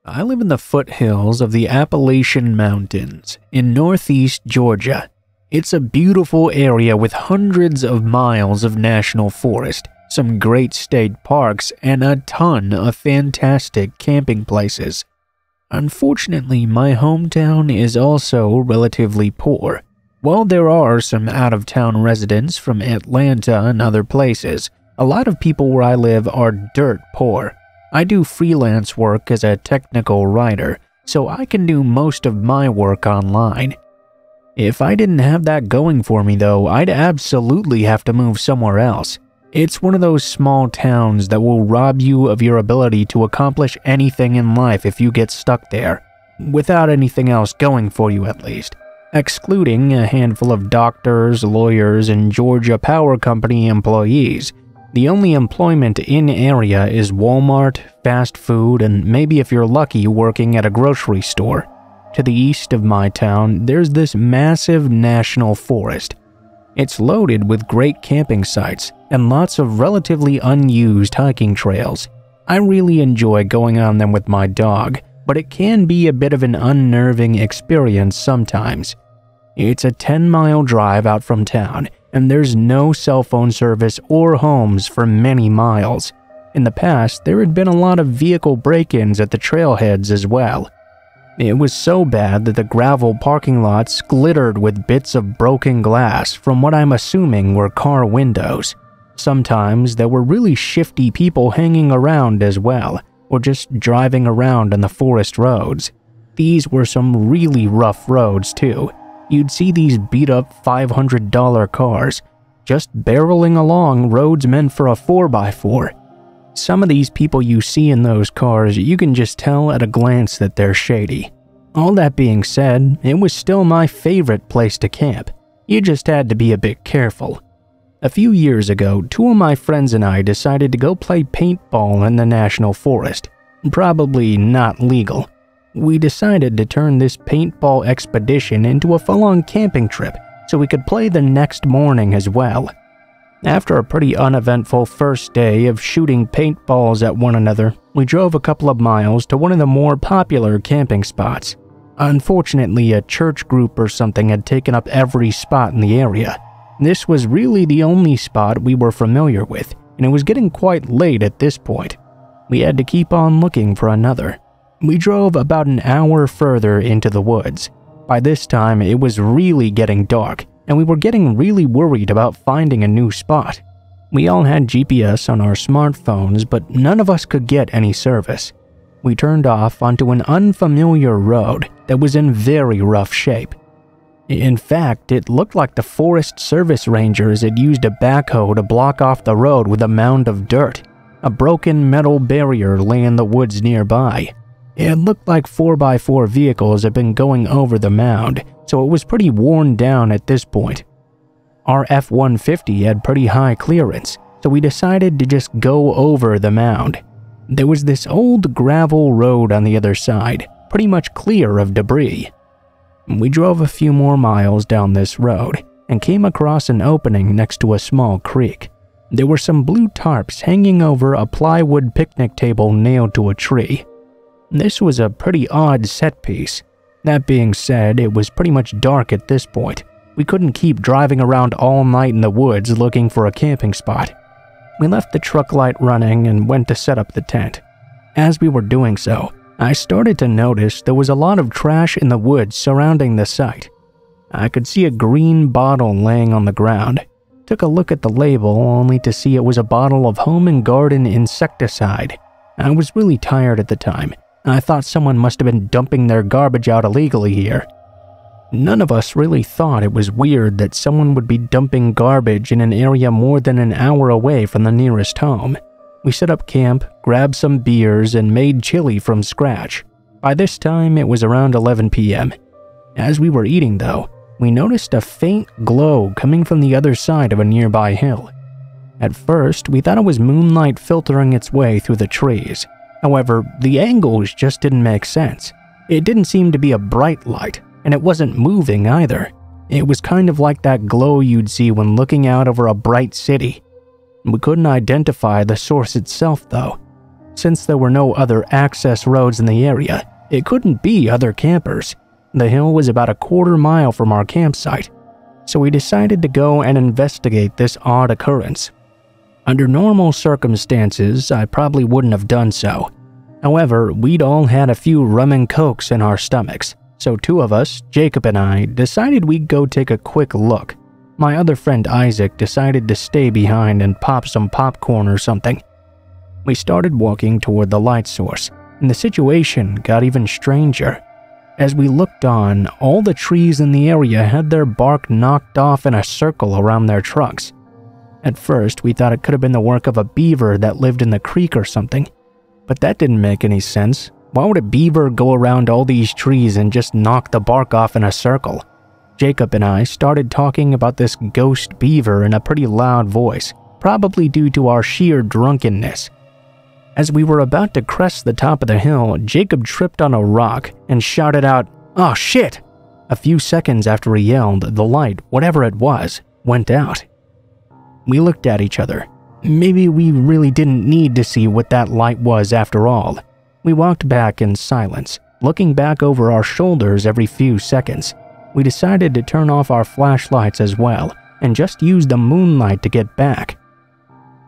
I live in the foothills of the Appalachian Mountains in northeast Georgia. It's a beautiful area with hundreds of miles of national forest, some great state parks, and a ton of fantastic camping places. Unfortunately, my hometown is also relatively poor. While there are some out-of-town residents from Atlanta and other places, a lot of people where I live are dirt poor. I do freelance work as a technical writer, so I can do most of my work online. If I didn't have that going for me though, I'd absolutely have to move somewhere else. It's one of those small towns that will rob you of your ability to accomplish anything in life if you get stuck there, without anything else going for you at least. Excluding a handful of doctors, lawyers, and Georgia Power Company employees, the only employment in area is Walmart, fast food, and maybe if you're lucky working at a grocery store. To the east of my town, there's this massive national forest. It's loaded with great camping sites and lots of relatively unused hiking trails. I really enjoy going on them with my dog, but it can be a bit of an unnerving experience sometimes. It's a 10-mile drive out from town, and there's no cell phone service or homes for many miles. In the past, there had been a lot of vehicle break-ins at the trailheads as well. It was so bad that the gravel parking lots glittered with bits of broken glass from what I'm assuming were car windows. Sometimes there were really shifty people hanging around as well, or just driving around on the forest roads. These were some really rough roads too. You'd see these beat-up $500 cars just barreling along roads meant for a 4x4. Some of these people you see in those cars, you can just tell at a glance that they're shady. All that being said, it was still my favorite place to camp. You just had to be a bit careful. A few years ago, two of my friends and I decided to go play paintball in the national forest. Probably not legal. We decided to turn this paintball expedition into a full-on camping trip so we could play the next morning as well. After a pretty uneventful first day of shooting paintballs at one another, we drove a couple of miles to one of the more popular camping spots. Unfortunately, a church group or something had taken up every spot in the area. This was really the only spot we were familiar with, and it was getting quite late at this point. We had to keep on looking for another. We drove about an hour further into the woods. By this time, it was really getting dark, and we were getting really worried about finding a new spot. We all had GPS on our smartphones, but none of us could get any service. We turned off onto an unfamiliar road that was in very rough shape. In fact, it looked like the Forest Service Rangers had used a backhoe to block off the road with a mound of dirt. A broken metal barrier lay in the woods nearby. It looked like 4x4 vehicles had been going over the mound, so it was pretty worn down at this point. Our F-150 had pretty high clearance, so we decided to just go over the mound. There was this old gravel road on the other side, pretty much clear of debris. We drove a few more miles down this road and came across an opening next to a small creek. There were some blue tarps hanging over a plywood picnic table nailed to a tree. This was a pretty odd set piece. That being said, it was pretty much dark at this point. We couldn't keep driving around all night in the woods looking for a camping spot. We left the truck light running and went to set up the tent. As we were doing so, I started to notice there was a lot of trash in the woods surrounding the site. I could see a green bottle laying on the ground. Took a look at the label only to see it was a bottle of home and garden insecticide. I was really tired at the time. I thought someone must have been dumping their garbage out illegally here. None of us really thought it was weird that someone would be dumping garbage in an area more than an hour away from the nearest home. We set up camp, grabbed some beers, and made chili from scratch. By this time, it was around 11 p.m. As we were eating, though, we noticed a faint glow coming from the other side of a nearby hill. At first, we thought it was moonlight filtering its way through the trees. However, the angles just didn't make sense. It didn't seem to be a bright light, and it wasn't moving either. It was kind of like that glow you'd see when looking out over a bright city. We couldn't identify the source itself, though. Since there were no other access roads in the area, it couldn't be other campers. The hill was about a quarter-mile from our campsite, so we decided to go and investigate this odd occurrence. Under normal circumstances, I probably wouldn't have done so. However, we'd all had a few rum and cokes in our stomachs, so two of us, Jacob and I, decided we'd go take a quick look. My other friend Isaac decided to stay behind and pop some popcorn or something. We started walking toward the light source, and the situation got even stranger. As we looked on, all the trees in the area had their bark knocked off in a circle around their trunks. At first, we thought it could have been the work of a beaver that lived in the creek or something, but that didn't make any sense. Why would a beaver go around all these trees and just knock the bark off in a circle? Jacob and I started talking about this ghost beaver in a pretty loud voice, probably due to our sheer drunkenness. As we were about to crest the top of the hill, Jacob tripped on a rock and shouted out, "Oh shit!" A few seconds after he yelled, the light, whatever it was, went out. We looked at each other. Maybe we really didn't need to see what that light was after all. We walked back in silence, looking back over our shoulders every few seconds. We decided to turn off our flashlights as well, and just use the moonlight to get back.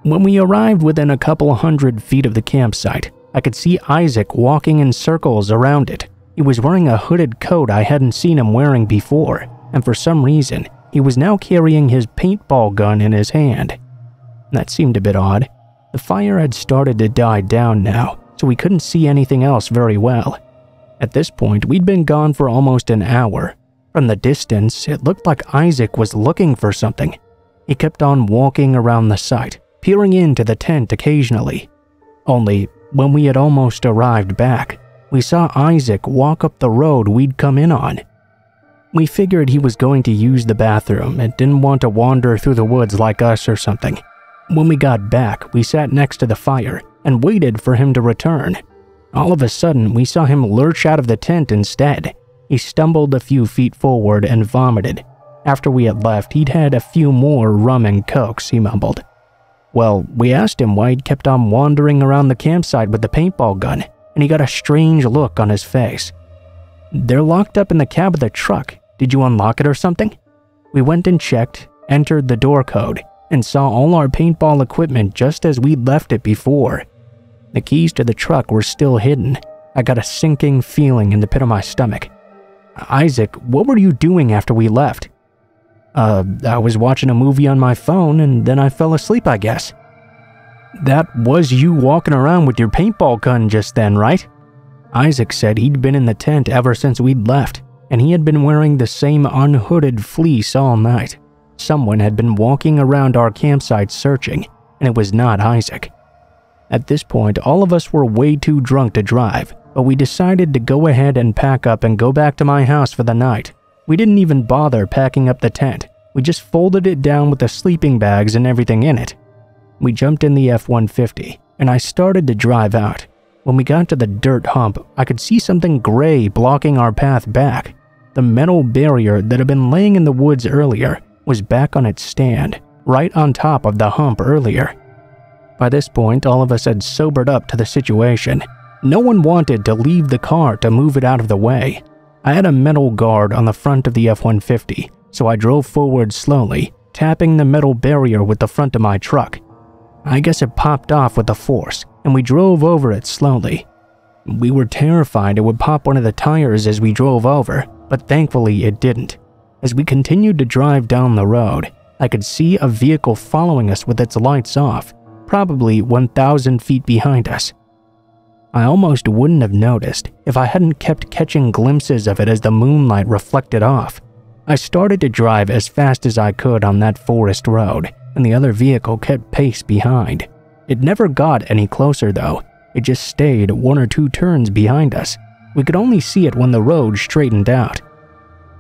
When we arrived within a couple 100 feet of the campsite, I could see Isaac walking in circles around it. He was wearing a hooded coat I hadn't seen him wearing before, and for some reason, he was now carrying his paintball gun in his hand. That seemed a bit odd. The fire had started to die down now, so we couldn't see anything else very well. At this point, we'd been gone for almost an hour. From the distance, it looked like Isaac was looking for something. He kept on walking around the site, peering into the tent occasionally. Only, when we had almost arrived back, we saw Isaac walk up the road we'd come in on. We figured he was going to use the bathroom and didn't want to wander through the woods like us or something. When we got back, we sat next to the fire and waited for him to return. All of a sudden, we saw him lurch out of the tent instead. He stumbled a few feet forward and vomited. After we had left, he'd had a few more rum and cokes, he mumbled. Well, we asked him why he'd kept on wandering around the campsite with the paintball gun, and he got a strange look on his face. "They're locked up in the cab of the truck. Did you unlock it or something?" We went and checked, entered the door code, and saw all our paintball equipment just as we'd left it before. The keys to the truck were still hidden. I got a sinking feeling in the pit of my stomach. "Isaac, what were you doing after we left?" I was watching a movie on my phone and then I fell asleep, I guess." "That was you walking around with your paintball gun just then, right?" Isaac said he'd been in the tent ever since we'd left, and he had been wearing the same unhooded fleece all night. Someone had been walking around our campsite searching, and it was not Isaac. At this point, all of us were way too drunk to drive, but we decided to go ahead and pack up and go back to my house for the night. We didn't even bother packing up the tent. We just folded it down with the sleeping bags and everything in it. We jumped in the F-150, and I started to drive out. When we got to the dirt hump, I could see something gray blocking our path back. The metal barrier that had been laying in the woods earlier was back on its stand, right on top of the hump earlier. By this point, all of us had sobered up to the situation. No one wanted to leave the car to move it out of the way. I had a metal guard on the front of the F-150, so I drove forward slowly, tapping the metal barrier with the front of my truck. I guess it popped off with the force, and we drove over it slowly. We were terrified it would pop one of the tires as we drove over, but thankfully it didn't. As we continued to drive down the road, I could see a vehicle following us with its lights off, probably 1,000 feet behind us. I almost wouldn't have noticed if I hadn't kept catching glimpses of it as the moonlight reflected off. I started to drive as fast as I could on that forest road, and the other vehicle kept pace behind. It never got any closer though. It just stayed 1 or 2 turns behind us. We could only see it when the road straightened out.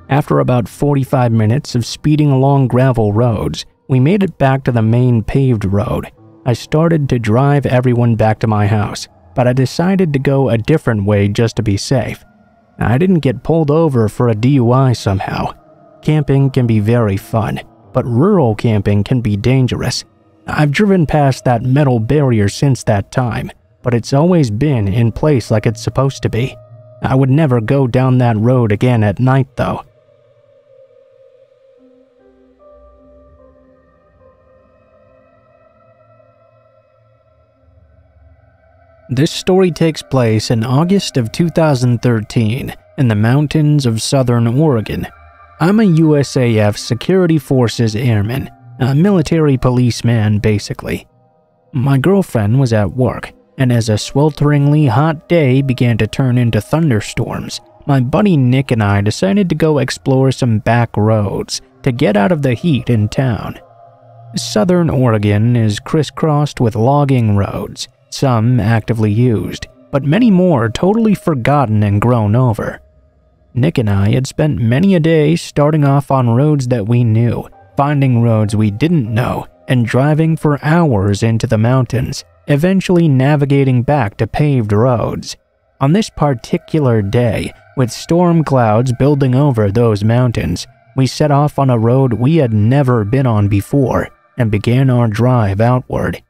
After about 45 minutes of speeding along gravel roads, we made it back to the main paved road. I started to drive everyone back to my house, but I decided to go a different way just to be safe. I didn't get pulled over for a DUI somehow. Camping can be very fun, but rural camping can be dangerous. I've driven past that metal barrier since that time, but it's always been in place like it's supposed to be. I would never go down that road again at night, though. This story takes place in August of 2013 in the mountains of southern Oregon. I'm a USAF Security Forces airman, a military policeman basically. My girlfriend was at work, and as a swelteringly hot day began to turn into thunderstorms, my buddy Nick and I decided to go explore some back roads to get out of the heat in town. Southern Oregon is crisscrossed with logging roads, some actively used, but many more totally forgotten and grown over. Nick and I had spent many a day starting off on roads that we knew, finding roads we didn't know, and driving for hours into the mountains, eventually navigating back to paved roads. On this particular day, with storm clouds building over those mountains, we set off on a road we had never been on before and began our drive outward.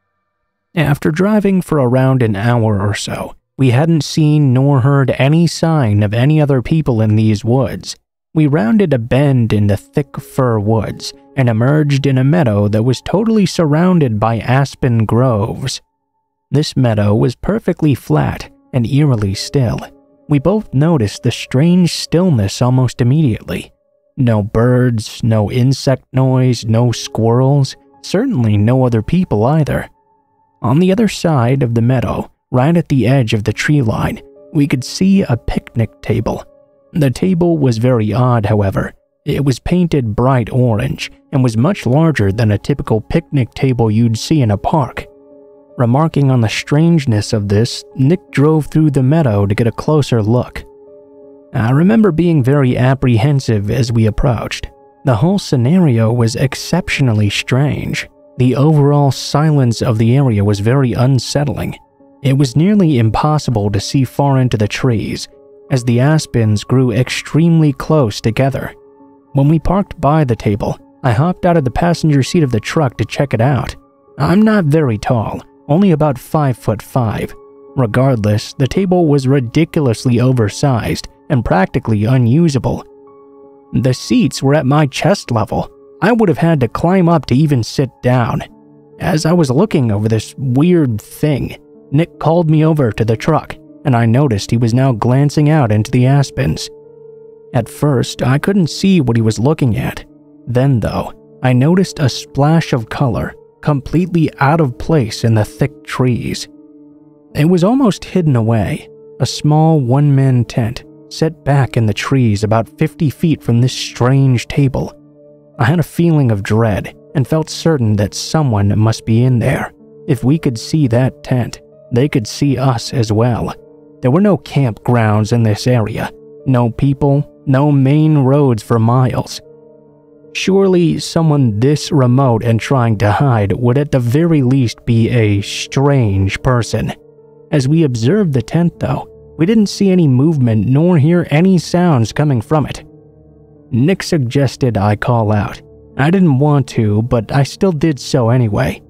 After driving for around an hour or so, we hadn't seen nor heard any sign of any other people in these woods. We rounded a bend in the thick fir woods and emerged in a meadow that was totally surrounded by aspen groves. This meadow was perfectly flat and eerily still. We both noticed the strange stillness almost immediately. No birds, no insect noise, no squirrels, certainly no other people either. On the other side of the meadow, right at the edge of the tree line, we could see a picnic table. The table was very odd, however. It was painted bright orange and was much larger than a typical picnic table you'd see in a park. Remarking on the strangeness of this, Nick drove through the meadow to get a closer look. I remember being very apprehensive as we approached. The whole scenario was exceptionally strange. The overall silence of the area was very unsettling. It was nearly impossible to see far into the trees, as the aspens grew extremely close together. When we parked by the table, I hopped out of the passenger seat of the truck to check it out. I'm not very tall, only about 5'5". Regardless, the table was ridiculously oversized and practically unusable. The seats were at my chest level. I would have had to climb up to even sit down. As I was looking over this weird thing, Nick called me over to the truck, and I noticed he was now glancing out into the aspens. At first, I couldn't see what he was looking at. Then, though, I noticed a splash of color, completely out of place in the thick trees. It was almost hidden away, a small one-man tent set back in the trees about 50 feet from this strange table. I had a feeling of dread and felt certain that someone must be in there. If we could see that tent, they could see us as well. There were no campgrounds in this area, no people, no main roads for miles. Surely someone this remote and trying to hide would at the very least be a strange person. As we observed the tent though, we didn't see any movement nor hear any sounds coming from it. Nick suggested I call out. I didn't want to, but I still did so anyway.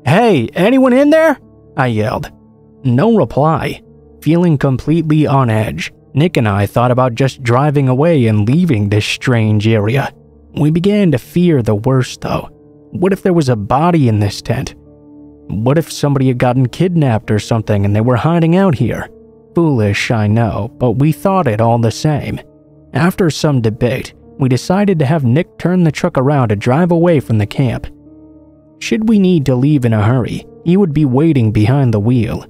"Hey, anyone in there?" I yelled. No reply. Feeling completely on edge, Nick and I thought about just driving away and leaving this strange area. We began to fear the worst though. What if there was a body in this tent? What if somebody had gotten kidnapped or something and they were hiding out here? Foolish, I know, but we thought it all the same. After some debate, we decided to have Nick turn the truck around to drive away from the camp. Should we need to leave in a hurry, he would be waiting behind the wheel.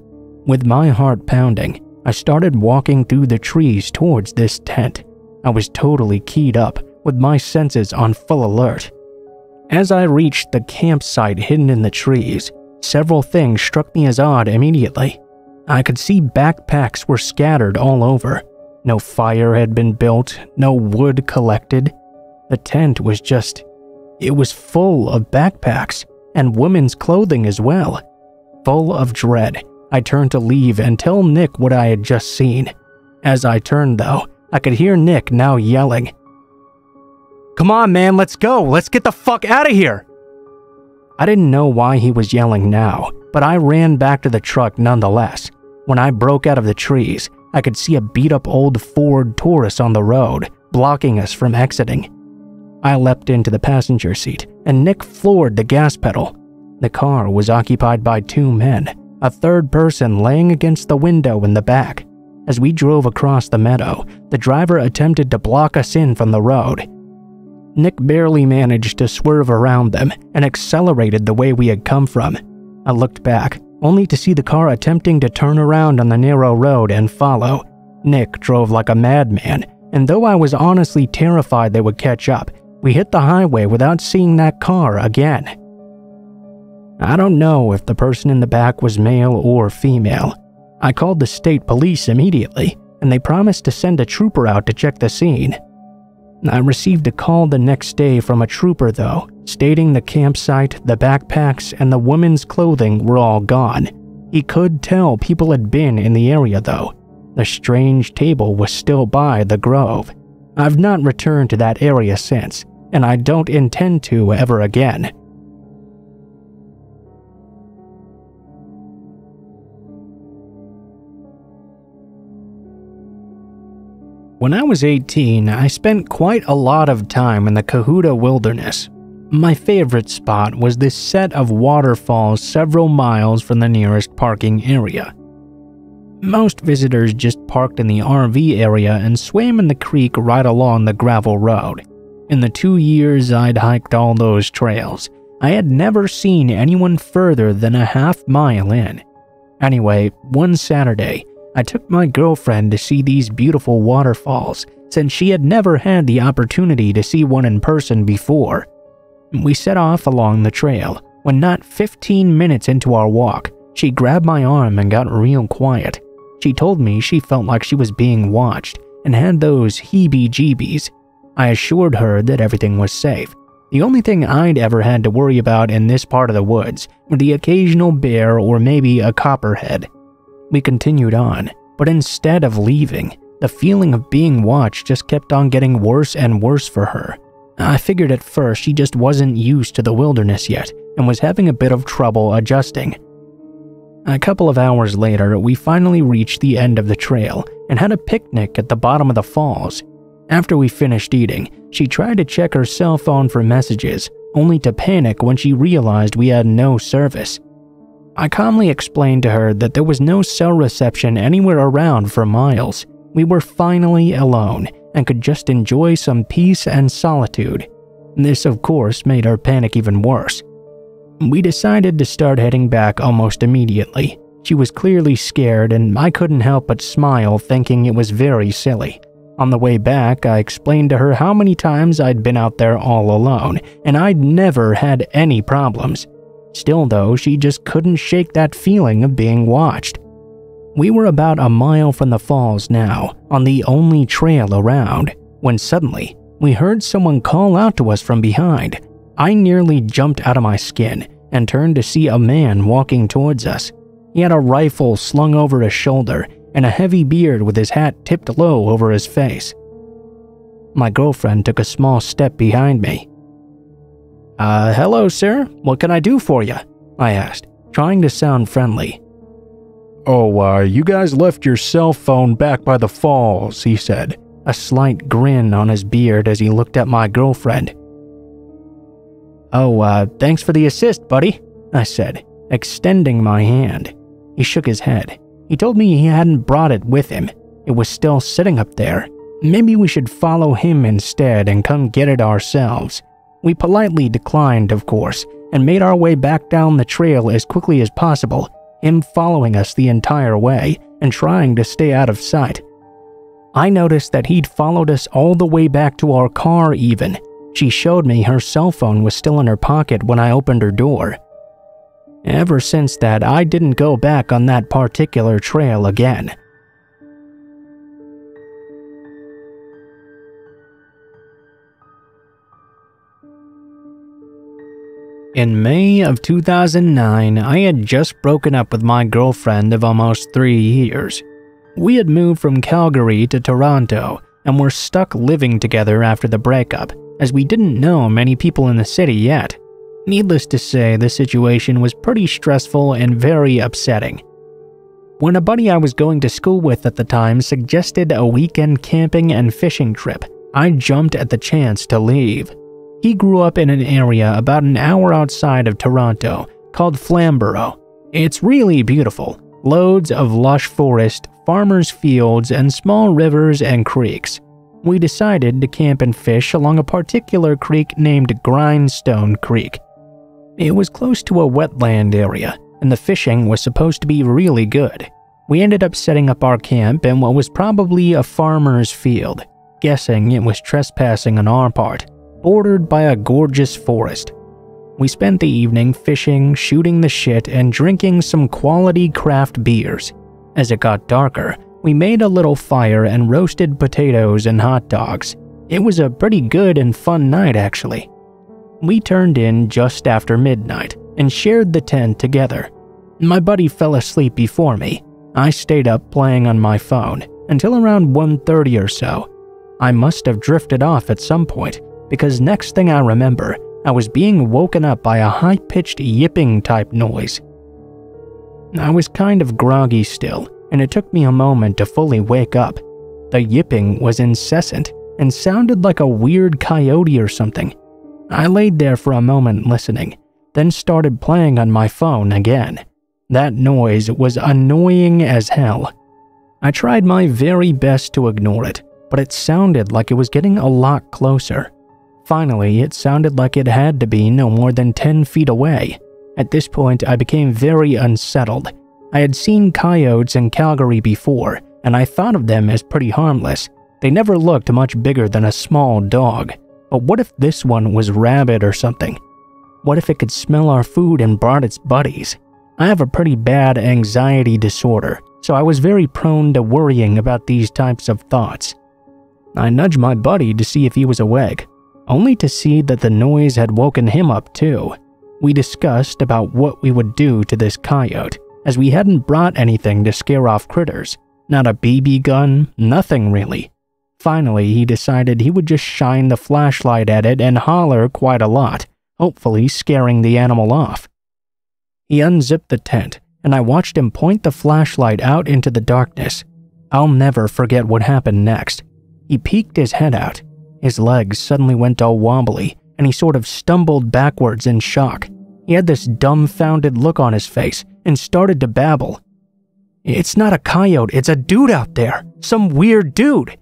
With my heart pounding, I started walking through the trees towards this tent. I was totally keyed up, with my senses on full alert. As I reached the campsite hidden in the trees, several things struck me as odd immediately. I could see backpacks were scattered all over. No fire had been built, no wood collected. The tent was it was full of backpacks, and women's clothing as well. Full of dread, I turned to leave and tell Nick what I had just seen. As I turned though, I could hear Nick now yelling, "Come on man, let's go, let's get the fuck out of here!" I didn't know why he was yelling now, but I ran back to the truck nonetheless. When I broke out of the trees, I could see a beat-up old Ford Taurus on the road, blocking us from exiting. I leapt into the passenger seat, and Nick floored the gas pedal. The car was occupied by 2 men, a third person laying against the window in the back. As we drove across the meadow, the driver attempted to block us in from the road. Nick barely managed to swerve around them and accelerated the way we had come from. I looked back, only to see the car attempting to turn around on the narrow road and follow. Nick drove like a madman, and though I was honestly terrified they would catch up, we hit the highway without seeing that car again. I don't know if the person in the back was male or female. I called the state police immediately, and they promised to send a trooper out to check the scene. I received a call the next day from a trooper though, stating the campsite, the backpacks, and the woman's clothing were all gone. He could tell people had been in the area though. The strange table was still by the grove. I've not returned to that area since, and I don't intend to ever again. When I was 18, I spent quite a lot of time in the Cohutta Wilderness. My favorite spot was this set of waterfalls several miles from the nearest parking area. Most visitors just parked in the RV area and swam in the creek right along the gravel road. In the 2 years I'd hiked all those trails, I had never seen anyone further than a half-mile in. Anyway, one Saturday, I took my girlfriend to see these beautiful waterfalls, since she had never had the opportunity to see one in person before. We set off along the trail. When not 15 minutes into our walk, she grabbed my arm and got real quiet. She told me she felt like she was being watched and had those heebie-jeebies. I assured her that everything was safe. The only thing I'd ever had to worry about in this part of the woods were the occasional bear or maybe a copperhead. We continued on, but instead of leaving, the feeling of being watched just kept on getting worse and worse for her. I figured at first she just wasn't used to the wilderness yet and was having a bit of trouble adjusting. A couple of hours later, we finally reached the end of the trail and had a picnic at the bottom of the falls. After we finished eating, she tried to check her cell phone for messages, only to panic when she realized we had no service. I calmly explained to her that there was no cell reception anywhere around for miles. We were finally alone and could just enjoy some peace and solitude. This, of course, made her panic even worse. We decided to start heading back almost immediately. She was clearly scared, and I couldn't help but smile, thinking it was very silly. On the way back, I explained to her how many times I'd been out there all alone, and I'd never had any problems. Still though, she just couldn't shake that feeling of being watched. We were about a mile from the falls now, on the only trail around, when suddenly, we heard someone call out to us from behind. I nearly jumped out of my skin and turned to see a man walking towards us. He had a rifle slung over his shoulder and a heavy beard with his hat tipped low over his face. My girlfriend took a small step behind me. Hello, sir. What can I do for you?" I asked, trying to sound friendly. "Oh, you guys left your cell phone back by the falls," he said, a slight grin on his beard as he looked at my girlfriend. "Oh, thanks for the assist, buddy," I said, extending my hand. He shook his head. He told me he hadn't brought it with him. It was still sitting up there. Maybe we should follow him instead and come get it ourselves. We politely declined, of course, and made our way back down the trail as quickly as possible, him following us the entire way and trying to stay out of sight. I noticed that he'd followed us all the way back to our car even. She showed me her cell phone was still in her pocket when I opened her door. Ever since that, I didn't go back on that particular trail again. In May of 2009, I had just broken up with my girlfriend of almost 3 years. We had moved from Calgary to Toronto and were stuck living together after the breakup, as we didn't know many people in the city yet. Needless to say, the situation was pretty stressful and very upsetting. When a buddy I was going to school with at the time suggested a weekend camping and fishing trip, I jumped at the chance to leave. He grew up in an area about an hour outside of Toronto called Flamborough. It's really beautiful. Loads of lush forest, farmers' fields, and small rivers and creeks. We decided to camp and fish along a particular creek named Grindstone Creek. It was close to a wetland area, and the fishing was supposed to be really good. We ended up setting up our camp in what was probably a farmer's field, guessing it was trespassing on our part, bordered by a gorgeous forest. We spent the evening fishing, shooting the shit, and drinking some quality craft beers. As it got darker, we made a little fire and roasted potatoes and hot dogs. It was a pretty good and fun night, actually. We turned in just after midnight and shared the tent together. My buddy fell asleep before me. I stayed up playing on my phone until around 1:30 or so. I must have drifted off at some point, because next thing I remember, I was being woken up by a high-pitched yipping type noise. I was kind of groggy still, and it took me a moment to fully wake up. The yipping was incessant and sounded like a weird coyote or something. I laid there for a moment listening, then started playing on my phone again. That noise was annoying as hell. I tried my very best to ignore it, but it sounded like it was getting a lot closer. Finally, it sounded like it had to be no more than 10 feet away. At this point, I became very unsettled. I had seen coyotes in Calgary before, and I thought of them as pretty harmless. They never looked much bigger than a small dog. But what if this one was rabid or something? What if it could smell our food and brought its buddies? I have a pretty bad anxiety disorder, so I was very prone to worrying about these types of thoughts. I nudged my buddy to see if he was awake, only to see that the noise had woken him up too. We discussed about what we would do to this coyote, as we hadn't brought anything to scare off critters. Not a BB gun, nothing really. Finally, he decided he would just shine the flashlight at it and holler quite a lot, hopefully scaring the animal off. He unzipped the tent, and I watched him point the flashlight out into the darkness. I'll never forget what happened next. He peeked his head out. His legs suddenly went all wobbly, and he sort of stumbled backwards in shock. He had this dumbfounded look on his face and started to babble. "It's not a coyote, it's a dude out there. Some weird dude."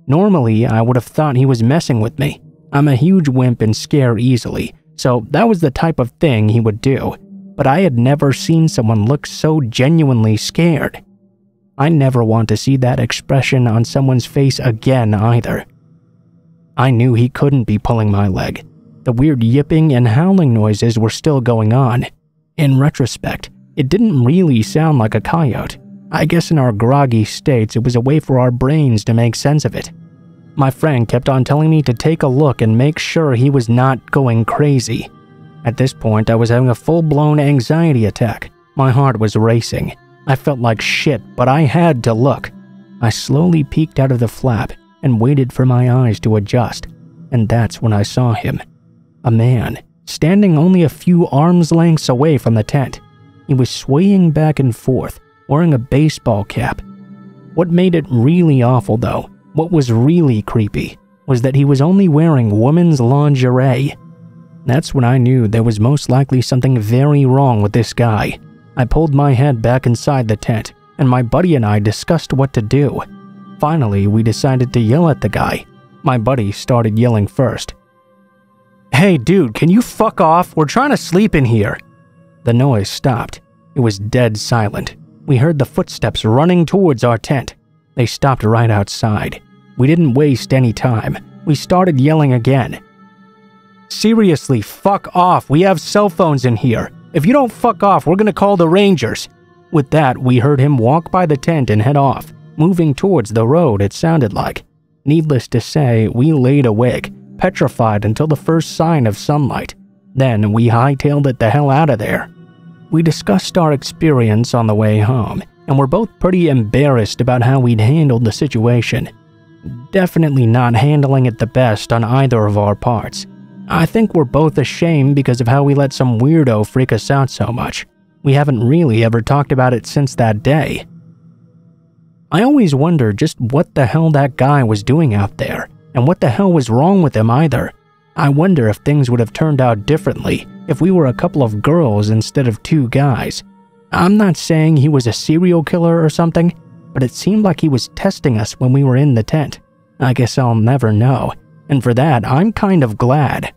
Normally, I would have thought he was messing with me. I'm a huge wimp and scare easily, so that was the type of thing he would do. But I had never seen someone look so genuinely scared. I never want to see that expression on someone's face again either. I knew he couldn't be pulling my leg. The weird yipping and howling noises were still going on. In retrospect, it didn't really sound like a coyote. I guess in our groggy states, it was a way for our brains to make sense of it. My friend kept on telling me to take a look and make sure he was not going crazy. At this point, I was having a full-blown anxiety attack. My heart was racing. I felt like shit, but I had to look. I slowly peeked out of the flap and waited for my eyes to adjust, and that's when I saw him. A man, standing only a few arms lengths away from the tent. He was swaying back and forth, wearing a baseball cap. What made it really awful though, what was really creepy, was that he was only wearing women's lingerie. That's when I knew there was most likely something very wrong with this guy. I pulled my head back inside the tent, and my buddy and I discussed what to do. Finally, we decided to yell at the guy. My buddy started yelling first. "Hey dude, can you fuck off? We're trying to sleep in here." The noise stopped. It was dead silent. We heard the footsteps running towards our tent. They stopped right outside. We didn't waste any time. We started yelling again. "Seriously, fuck off. We have cell phones in here. If you don't fuck off, we're gonna call the Rangers." With that, we heard him walk by the tent and head off, moving towards the road, it sounded like. Needless to say, we laid awake, petrified until the first sign of sunlight. Then we hightailed it the hell out of there. We discussed our experience on the way home, and were both pretty embarrassed about how we'd handled the situation. Definitely not handling it the best on either of our parts. I think we're both ashamed because of how we let some weirdo freak us out so much. We haven't really ever talked about it since that day. I always wonder just what the hell that guy was doing out there, and what the hell was wrong with him either. I wonder if things would have turned out differently if we were a couple of girls instead of 2 guys. I'm not saying he was a serial killer or something, but it seemed like he was testing us when we were in the tent. I guess I'll never know, and for that, I'm kind of glad.